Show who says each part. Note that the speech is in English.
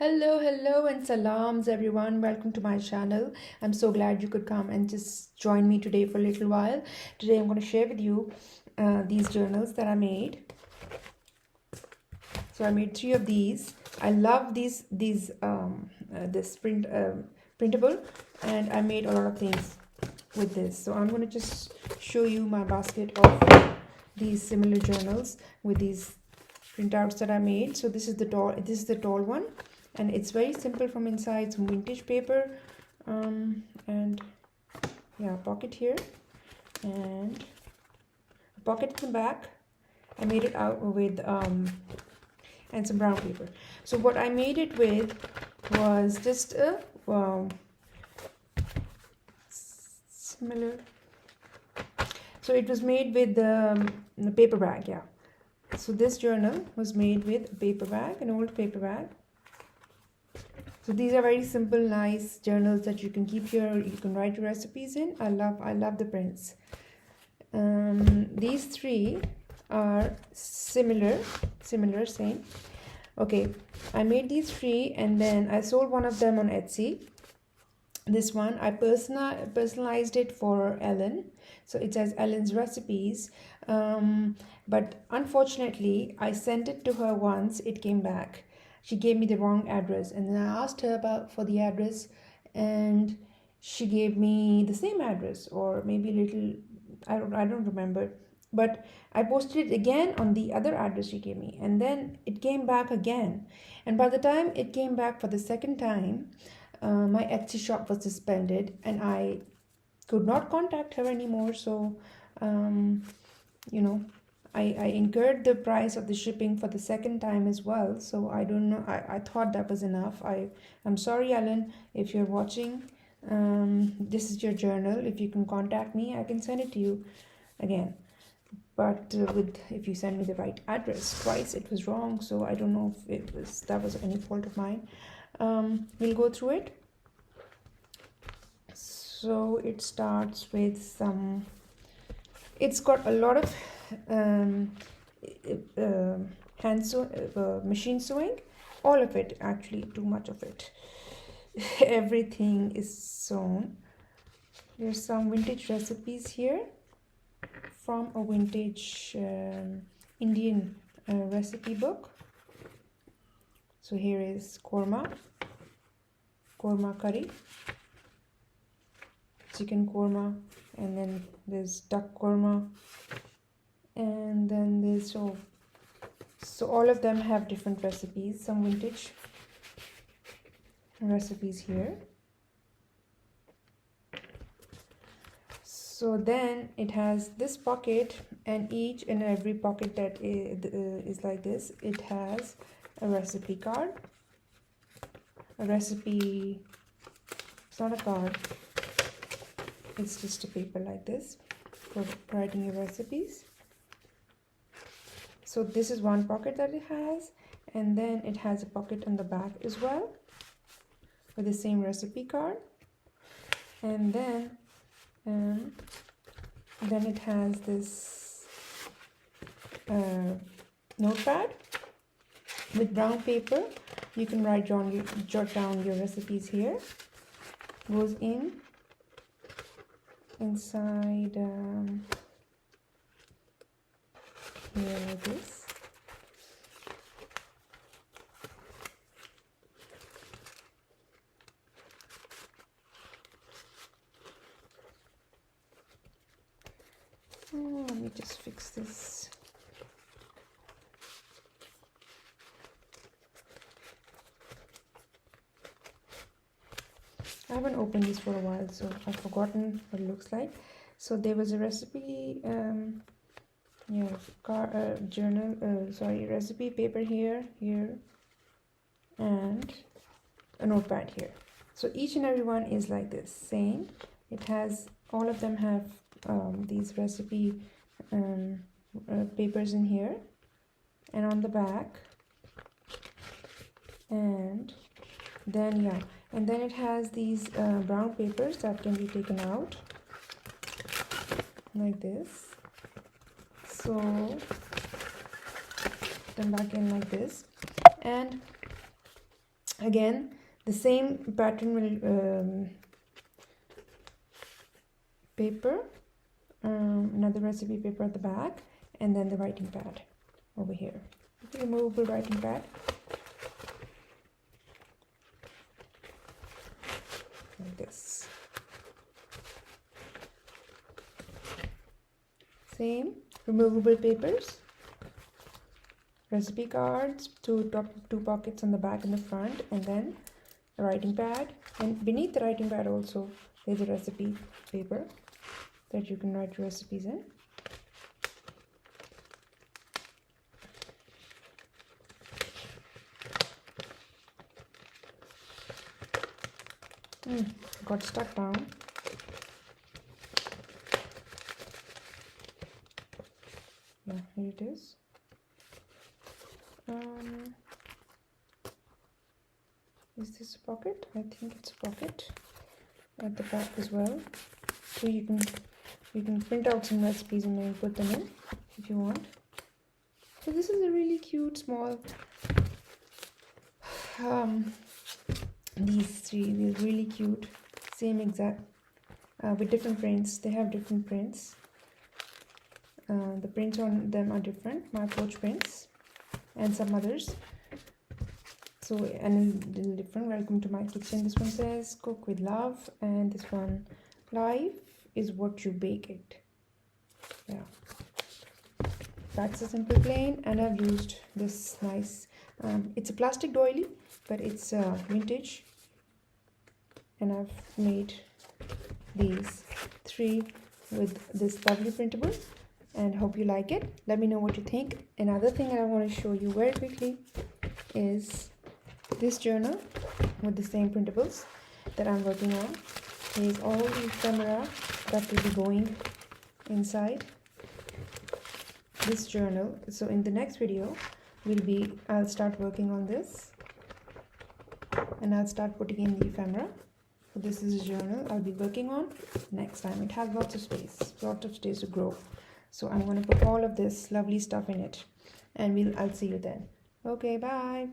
Speaker 1: Hello, and salams, everyone. Welcome to my channel. I'm so glad you could come and just join me today for a little while. Today, I'm going to share with you these journals that I made. So I made 3 of these. I love this printable, and I made a lot of things with this. So I'm going to just show you my basket of these similar journals with these printouts that I made. So this is the tall one, and it's very simple from inside. Some vintage paper, and yeah, pocket here and a pocket in the back. I made it out with and some brown paper. So what I made it with was just a similar. So it was made with the paper bag, yeah. So this journal was made with a paper bag, an old paper bag. So these are very simple, nice journals that you can keep you can write your recipes in. I love the prints. These 3 are similar, same. Okay, I made these 3 and then I sold one of them on Etsy. This one I personalized it for Ellen, so it says Ellen's recipes, but unfortunately I sent it to her once. It came back. She gave me the wrong address, and then I asked her for the address, and she gave me the same address, or maybe a little, I don't remember. But I posted it again on the other address she gave me, and then it came back again. And by the time it came back for the second time, my Etsy shop was suspended, and I could not contact her anymore. So I incurred the price of the shipping for the second time as well. So I don't know, I thought that was enough. I'm sorry, Ellen, if you're watching. This is your journal. If you can contact me, I can send it to you again, but if you send me the right address. Twice it was wrong, so I don't know if that was any fault of mine. We'll go through it. So it starts with some, it's got a lot of machine sewing, all of it, actually too much of it. Everything is sewn. There's some vintage recipes here from a vintage Indian recipe book. So here is korma curry, chicken korma, and then there's duck korma, and then there's so all of them have different recipes, some vintage recipes here. So then it has this pocket, and each and every pocket that is like this, it has a recipe card, a recipe, it's not a card, it's just a paper like this for writing your recipes. So this is one pocket that it has, and then it has a pocket on the back as well with the same recipe card, and then it has this notepad with brown paper. You can jot down your recipes here. Goes inside here like this. Let me just fix this. I haven't opened this for a while, so I've forgotten what it looks like. So there was a recipe recipe paper here, and a notepad here. So each and every one is like this, same. It has, all of them have these recipe papers in here and on the back, and then it has these brown papers that can be taken out like this. So them back in like this, and Again, the same pattern will paper, another recipe paper at the back, and then the writing pad over here. Removable writing pad. Like this. Same removable papers, recipe cards, two pockets on the back and the front, and then a writing pad. And beneath the writing pad also there's a recipe paper that you can write your recipes in. Got stuck down. Yeah, here it is. Is this a pocket? I think it's a pocket at the back as well. So you can print out some recipes and then put them in if you want. So this is a really cute small. These three, they're really cute. Same exact with different prints. They have different prints. The prints on them are different, my approach prints and some others. So, and a little different. Welcome to my kitchen. This one says cook with love, and this one, life is what you bake it. Yeah, that's a simple plain, and I've used this nice, it's a plastic doily, but it's vintage, and I've made these three with this lovely printable, and hope you like it. Let me know what you think. Another thing that I want to show you very quickly is this journal with the same printables that I'm working on. Here's all the ephemera that will be going inside this journal. So in the next video I'll start working on this, and I'll start putting in the ephemera. So this is a journal I'll be working on next time. It has lots of space to grow. So I'm going to put all of this lovely stuff in it, and I'll see you then. Okay, bye.